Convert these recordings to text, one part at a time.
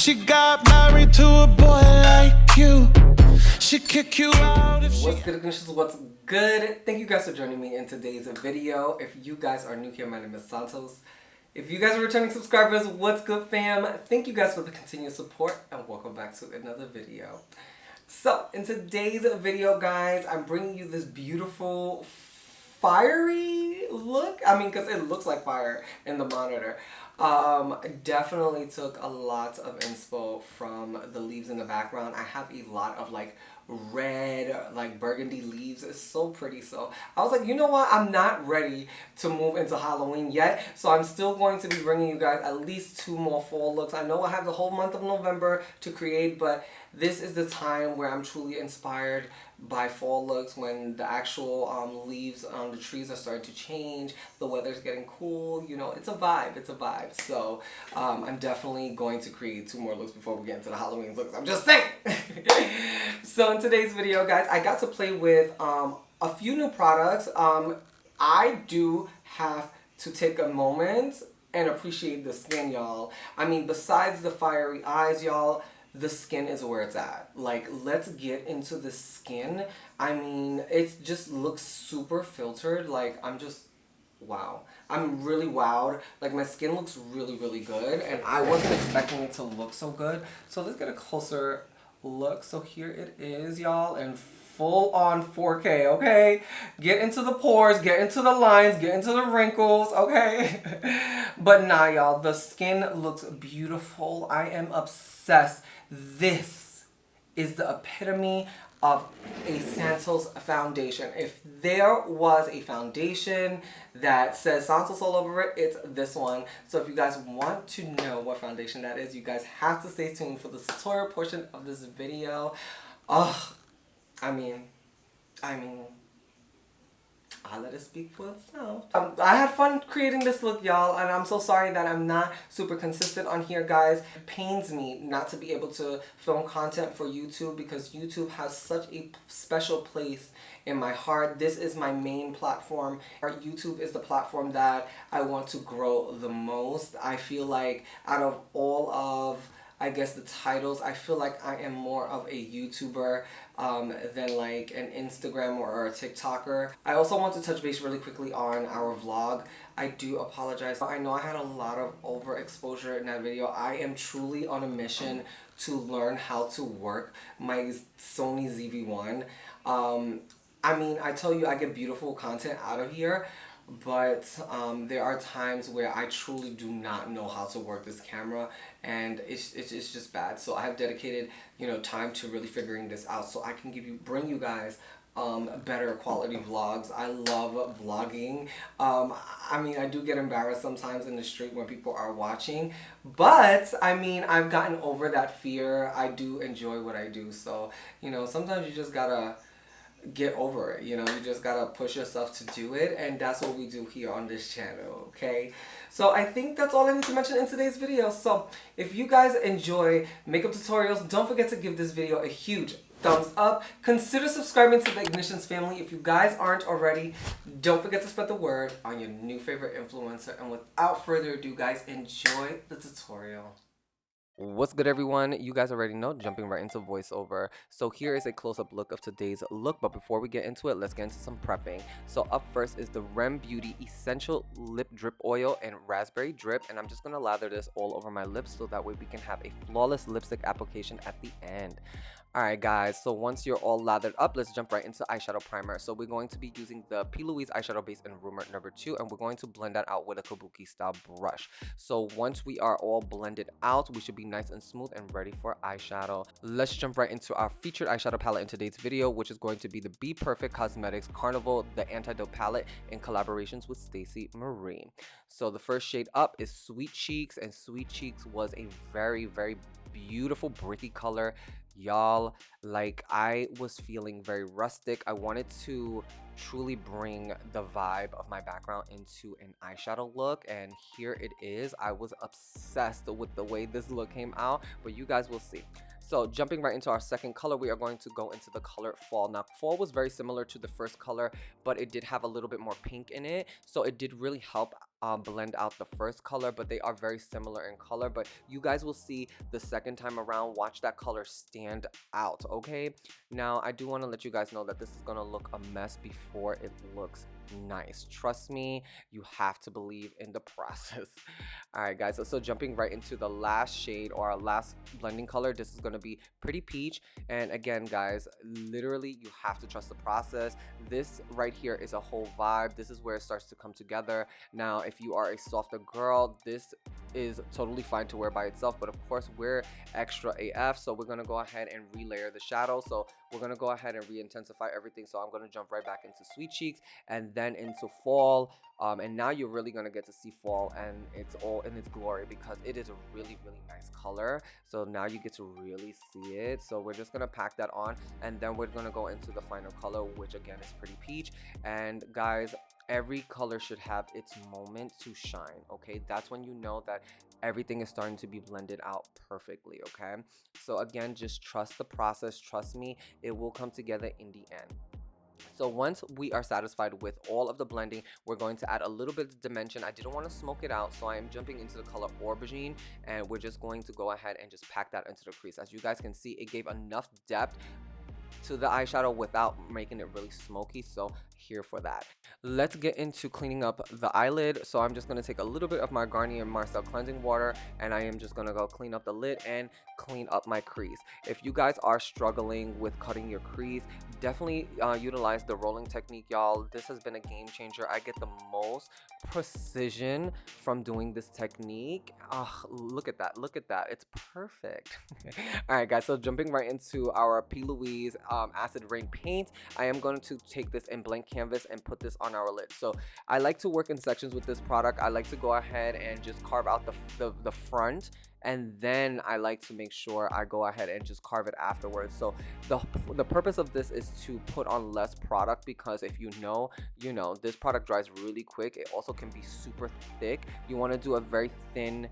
she got married to a boy like you, she kick you out if she... What's good, Ignitions? What's good? Thank you guys for joining me in today's video. If you guys are new here, my name is Santos. If you guys are returning subscribers, what's good, fam? Thank you guys for the continued support and welcome back to another video. So, in today's video, guys, I'm bringing you this beautiful fiery look. I mean, because it looks like fire in the monitor. Definitely took a lot of inspo from the leaves in the background. I have a lot of like red, like burgundy leaves. It's so pretty. So I was like, you know what, I'm not ready to move into Halloween yet, so I'm still going to be bringing you guys at least 2 more fall looks. I know I have the whole month of November to create, but this is the time where I'm truly inspired by fall looks, when the actual leaves on the trees are starting to change, the weather's getting cool, you know, it's a vibe, it's a vibe. So I'm definitely going to create 2 more looks before we get into the Halloween looks, I'm just saying. So in today's video, guys, I got to play with a few new products. I do have to take a moment and appreciate the skin, y'all. I mean, besides the fiery eyes, y'all, the skin is where it's at. Like, let's get into the skin. I mean, it just looks super filtered. Like, I'm just, wow. I'm really wowed. Like, my skin looks really, really good. And I wasn't expecting it to look so good. So let's get a closer look. So here it is, y'all, in full on 4K, okay? Get into the pores, get into the lines, get into the wrinkles, okay? But nah, y'all, the skin looks beautiful. I am obsessed. This is the epitome of a Santos foundation. If there was a foundation that says Santos all over it, it's this one. So if you guys want to know what foundation that is, you guys have to stay tuned for the tutorial portion of this video. I mean, I'll let it speak for itself. I had fun creating this look, y'all, and I'm so sorry that I'm not super consistent on here, guys. It pains me not to be able to film content for YouTube because YouTube has such a special place in my heart. This is my main platform. YouTube is the platform that I want to grow the most. I feel like out of all of, I guess, the titles, I feel like I am more of a YouTuber than like an Instagram or a TikToker. I also want to touch base really quickly on our vlog. I do apologize. I know I had a lot of overexposure in that video. I am truly on a mission to learn how to work my Sony ZV-1. I mean, I tell you, I get beautiful content out of here, but there are times where I truly do not know how to work this camera, and it's just bad. So I have dedicated, you know, time to really figuring this out so I can bring you guys better quality vlogs. I love vlogging. I mean, I do get embarrassed sometimes in the street when people are watching, but I mean, I've gotten over that fear. I do enjoy what I do, so you know, sometimes you just gotta get over it, you know, you just gotta push yourself to do it, and that's what we do here on this channel, okay? So I think that's all I need to mention in today's video. So if you guys enjoy makeup tutorials, don't forget to give this video a huge thumbs up. Consider subscribing to the Ignitions family if you guys aren't already. Don't forget to spread the word on your new favorite influencer, and without further ado, guys, enjoy the tutorial. What's good, everyone? You guys already know, jumping right into voiceover. So here is a close-up look of today's look, but before we get into it, let's get into some prepping. So up first is the Rem Beauty Essential Lip Drip Oil and Raspberry Drip, and I'm just gonna lather this all over my lips so that way we can have a flawless lipstick application at the end. Alright guys, so once you're all lathered up, let's jump right into eyeshadow primer. So we're going to be using the Plouise eyeshadow base in Rumor number 2, and we're going to blend that out with a kabuki style brush. So once we are all blended out, we should be nice and smooth and ready for eyeshadow. Let's jump right into our featured eyeshadow palette in today's video, which is going to be the Bperfect Cosmetics Carnival, the Antidote palette in collaborations with Stacey Marie. So the first shade up is Sweet Cheeks, and Sweet Cheeks was a very, very beautiful bricky color. Y'all, like, I was feeling very rustic. I wanted to truly bring the vibe of my background into an eyeshadow look, and here it is. I was obsessed with the way this look came out, but you guys will see. So jumping right into our second color, we are going to go into the color Fall. Now, Fall was very similar to the first color, but it did have a little bit more pink in it, so it did really help blend out the first color, but they are very similar in color. But you guys will see the second time around, watch that color stand out, okay? Now, I do want to let you guys know that this is going to look a mess before it looks nice. Trust me, you have to believe in the process. All right, guys, so jumping right into the last shade or our last blending color, this is going to be Pretty Peach. And again, guys, literally you have to trust the process. This right here is a whole vibe. This is where it starts to come together. Now, if you are a softer girl, this is totally fine to wear by itself, but of course we're extra AF, so we're going to go ahead and relayer the shadow. So we're going to go ahead and re-intensify everything. So I'm going to jump right back into Sweet Cheeks and then into Fall, and now you're really going to get to see Fall and it's all in its glory, because it is a really nice color. So now you get to really see it. So we're just going to pack that on, and then we're going to go into the final color, which again is Pretty Peach. And guys, every color should have its moment to shine, okay? That's when you know that everything is starting to be blended out perfectly, okay? So again, just trust the process. Trust me, it will come together in the end. So once we are satisfied with all of the blending, we're going to add a little bit of dimension. I didn't want to smoke it out, so I am jumping into the color Aubergine, and we're just going to go ahead and just pack that into the crease. As you guys can see, it gave enough depth to the eyeshadow without making it really smoky, so here for that. Let's get into cleaning up the eyelid. So I'm just going to take a little bit of my Garnier Marcel cleansing water, and I am just going to go clean up the lid and clean up my crease. If you guys are struggling with cutting your crease, definitely utilize the rolling technique, y'all. This has been a game changer. I get the most precision from doing this technique. Look at that, look at that, it's perfect. All right, guys, so jumping right into our Plouise acid rain paint, I am going to take this in blank canvas and put this on our lid. So I like to work in sections with this product. I like to go ahead and just carve out the front, and then I like to make sure I go ahead and just carve it afterwards. So the purpose of this is to put on less product, because if you know, this product dries really quick. It also can be super thick. You want to do a very thin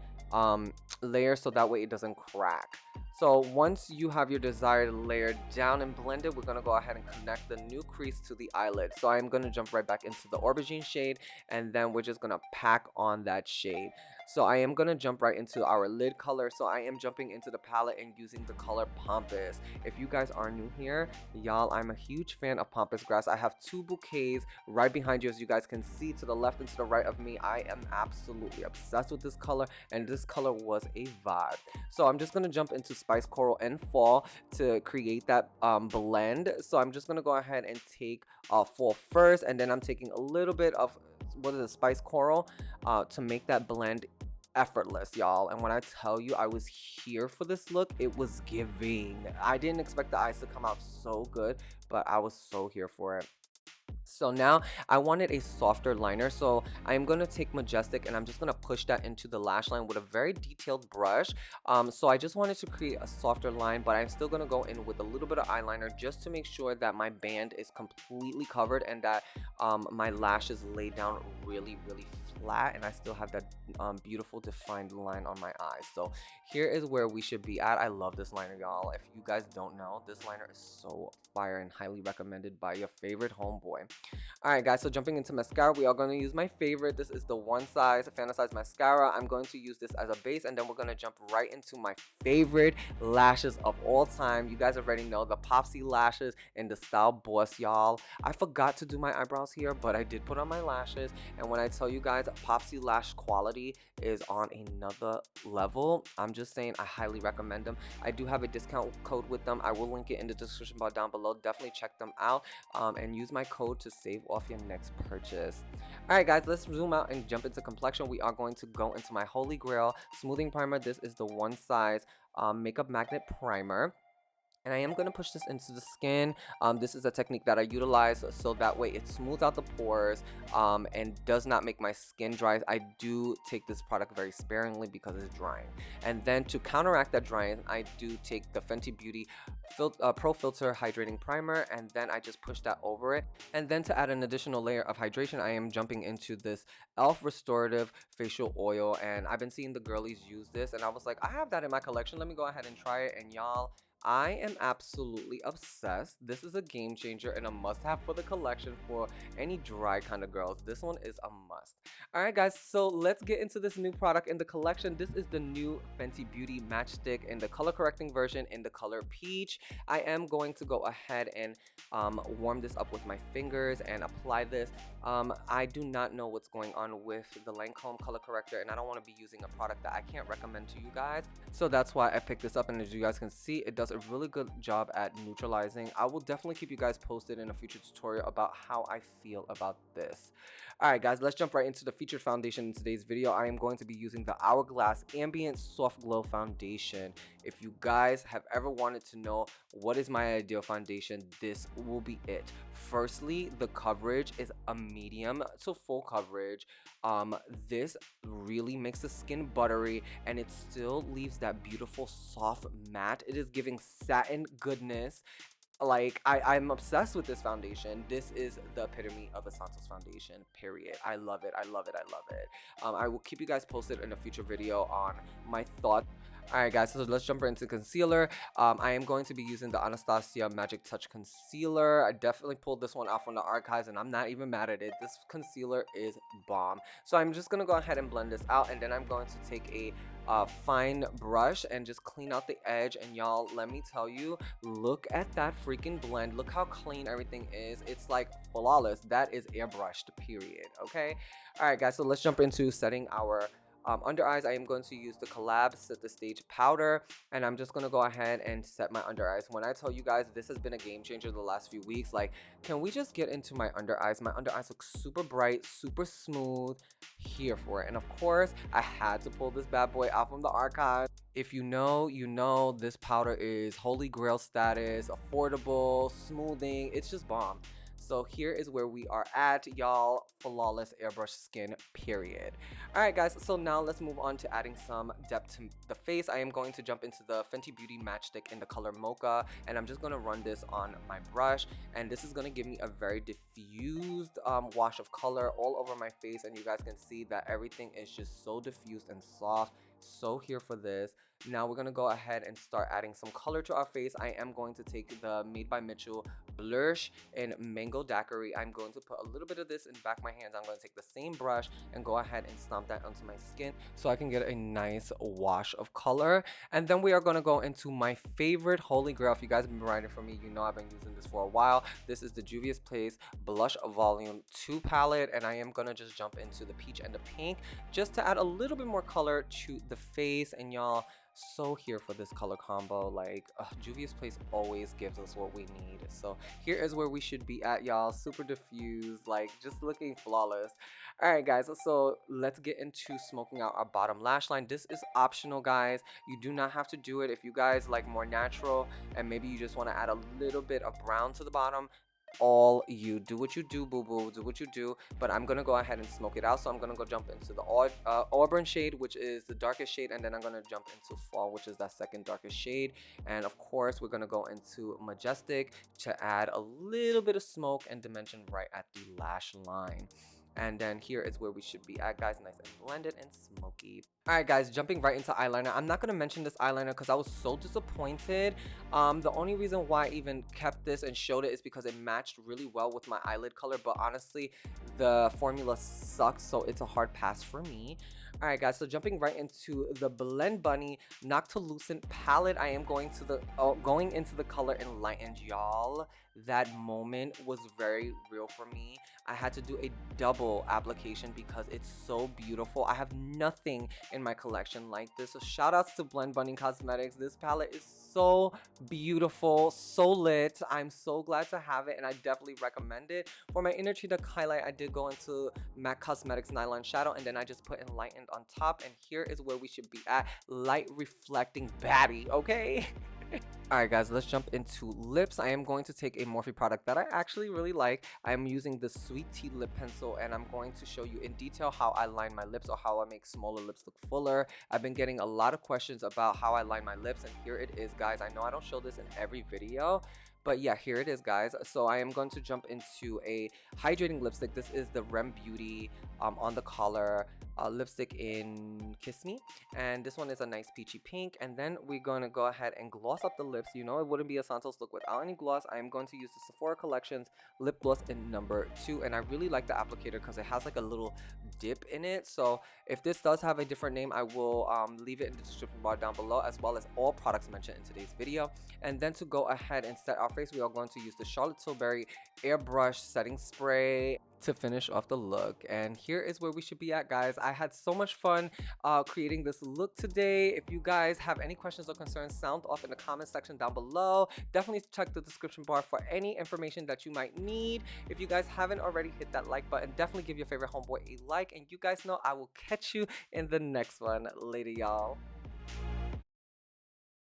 layer so that way it doesn't crack. So once you have your desired layer down and blended, we're going to go ahead and connect the new crease to the eyelid. So I'm going to jump right back into the Aubergine shade, and then we're just going to pack on that shade. So I am going to jump right into our lid color. So I am jumping into the palette and using the color Pampas. If you guys are new here, y'all, I'm a huge fan of Pampas Grass. I have 2 bouquets right behind you, as you guys can see to the left and to the right of me. I am absolutely obsessed with this color, and this color was a vibe. So I'm just going to jump into Spice Coral and Fall to create that blend. So I'm just going to go ahead and take Fall first, and then I'm taking a little bit of Spice Coral to make that blend effortless, y'all. And when I tell you I was here for this look, it was giving. I didn't expect the eyes to come out so good, but I was so here for it. So now I wanted a softer liner, so I am going to take Majestic and I'm just going to push that into the lash line with a very detailed brush. So I just wanted to create a softer line, but I'm still going to go in with a little bit of eyeliner just to make sure that my band is completely covered and that my lashes lay down really flat, and I still have that beautiful defined line on my eyes. So here is where we should be at. I love this liner, y'all. If you guys don't know, this liner is so fire and highly recommended by your favorite homeboy. Alright guys, so jumping into mascara, we are going to use my favorite. This is the One Size Fantasize Mascara. I'm going to use this as a base, and then we're going to jump right into my favorite lashes of all time. You guys already know the Popsy lashes in the style Boss, y'all. I forgot to do my eyebrows here, but I did put on my lashes, and when I tell you guys Popsy lash quality is on another level, I'm just saying I highly recommend them. I do have a discount code with them. I will link it in the description bar down below. Definitely check them out and use my code to save off your next purchase. Alright guys, let's zoom out and jump into complexion. We are going to go into my holy grail smoothing primer. This is the One Size Makeup Magnet Primer. And I am going to push this into the skin. This is a technique that I utilize so that way it smooths out the pores and does not make my skin dry. I do take this product very sparingly because it's drying. And then to counteract that drying, I do take the Fenty Beauty Pro Filter Hydrating Primer, and then I just push that over it. And then to add an additional layer of hydration, I am jumping into this e.l.f. Restorative Facial Oil. And I've been seeing the girlies use this, and I was like, I have that in my collection. Let me go ahead and try it. And y'all, I am absolutely obsessed. This is a game changer and a must-have for the collection for any dry kind of girls. This one is a must. Alright guys, so let's get into this new product in the collection. This is the new Fenty Beauty Matchstick in the color correcting version in the color Peach. I am going to go ahead and warm this up with my fingers and apply this. I do not know what's going on with the Lancome color corrector, and I don't want to be using a product that I can't recommend to you guys. So that's why I picked this up, and as you guys can see, it does a really good job at neutralizing. I will definitely keep you guys posted in a future tutorial about how I feel about this. Alright guys, let's jump right into the featured foundation in today's video. I am going to be using the HourGlass Ambient Soft Glow Foundation. If you guys have ever wanted to know what is my ideal foundation, this will be it. Firstly, the coverage is a medium to full coverage. This really makes the skin buttery, and it still leaves that beautiful soft matte. It is giving satin goodness. Like, I'm obsessed with this foundation. This is the epitome of a Santos foundation, period. I love it. I love it. I love it. I will keep you guys posted in a future video on my thoughts. Alright guys, so let's jump right into concealer. I am going to be using the Anastasia Magic Touch Concealer. I definitely pulled this one out from the archives, and I'm not even mad at it. This concealer is bomb. So I'm just going to go ahead and blend this out, and then I'm going to take a fine brush and just clean out the edge. And y'all, let me tell you, look at that freaking blend. Look how clean everything is. It's like flawless. That is airbrushed, period. Okay? Alright guys, so let's jump into setting our under eyes. I am going to use the Collab Set the Stage powder, and I'm just going to go ahead and set my under eyes. When I tell you guys, this has been a game changer the last few weeks. Like, can we just get into my under eyes? My under eyes look super bright, super smooth. Here for it. And of course, I had to pull this bad boy out from the archive. If you know, you know, this powder is holy grail status, affordable, smoothing. It's just bomb. So here is where we are at, y'all. Flawless airbrush skin, period. Alright guys, so now let's move on to adding some depth to the face. I am going to jump into the Fenty Beauty Matchstick in the color Mocha, and I'm just going to run this on my brush, and this is going to give me a very diffused wash of color all over my face, and you guys can see that everything is just so diffused and soft. So here for this. Now we're going to go ahead and start adding some color to our face. I am going to take the Made by Mitchell BLURSH in Mango Daiquiri. I'm going to put a little bit of this in the back of my hands. I'm going to take the same brush and go ahead and stomp that onto my skin so I can get a nice wash of color. And then we are going to go into my favorite holy grail. If you guys have been riding for me, you know I've been using this for a while. This is the Juvia's Place Blush Volume 2 palette, and I am going to just jump into the peach and the pink just to add a little bit more color to the face. And y'all, so here for this color combo. Like, Juvia's Place always gives us what we need. So here is where we should be at, y'all. Super diffused, like just looking flawless. Alright guys, so let's get into smoking out our bottom lash line. This is optional, guys. You do not have to do it. If you guys like more natural and maybe you just want to add a little bit of brown to the bottom, all you do what you do, boo boo, do what you do. But I'm gonna go ahead and smoke it out, so I'm gonna go jump into the auburn shade, which is the darkest shade, and then I'm gonna jump into fall, which is that second darkest shade. And of course we're gonna go into majestic to add a little bit of smoke and dimension right at the lash line. And then here is where we should be at, guys. Nice and blended and smoky. Alright guys, jumping right into eyeliner. I'm not going to mention this eyeliner because I was so disappointed. The only reason why I even kept this and showed it is because it matched really well with my eyelid color. But honestly, the formula sucks, so it's a hard pass for me. Alright guys, so jumping right into the Blend Bunny Noctilucent palette. I am going into the color Enlightened, y'all. That moment was very real for me. I had to do a double application because it's so beautiful. I have nothing in my collection like this. So shout outs to Blend Bunny Cosmetics. This palette is so beautiful, so lit. I'm so glad to have it, and I definitely recommend it. For my inner cheek highlight, I did go into MAC Cosmetics Nylon Shadow, and then I just put Enlightened on top, and here is where we should be at. Light reflecting baddie, okay? Alright guys, let's jump into lips. I am going to take a Morphe product that I actually really like. I am using the Sweet Tea lip pencil, and I'm going to show you in detail how I line my lips, or how I make smaller lips look fuller. I've been getting a lot of questions about how I line my lips, and here it is, guys. I know I don't show this in every video, But yeah, here it is, guys. So I am going to jump into a hydrating lipstick. This is the Rem Beauty on the collar lipstick in Kiss Me, and this one is a nice peachy pink. And then we're going to go ahead and gloss up the lips. You know, it wouldn't be a Santos look without any gloss. I am going to use the Sephora Collections lip gloss in number 2, and I really like the applicator because it has like a little dip in it. So if this does have a different name, I will leave it in the description bar down below, as well as all products mentioned in today's video. And then to go ahead and set our face, we are going to use the Charlotte Tilbury Airbrush Setting Spray to finish off the look. And here is where we should be at, guys. I had so much fun creating this look today. If you guys have any questions or concerns, sound off in the comment section down below. Definitely check the description bar for any information that you might need. If you guys haven't already, hit that like button. Definitely give your favorite homeboy a like, and you guys know I will catch you in the next one. Later, y'all.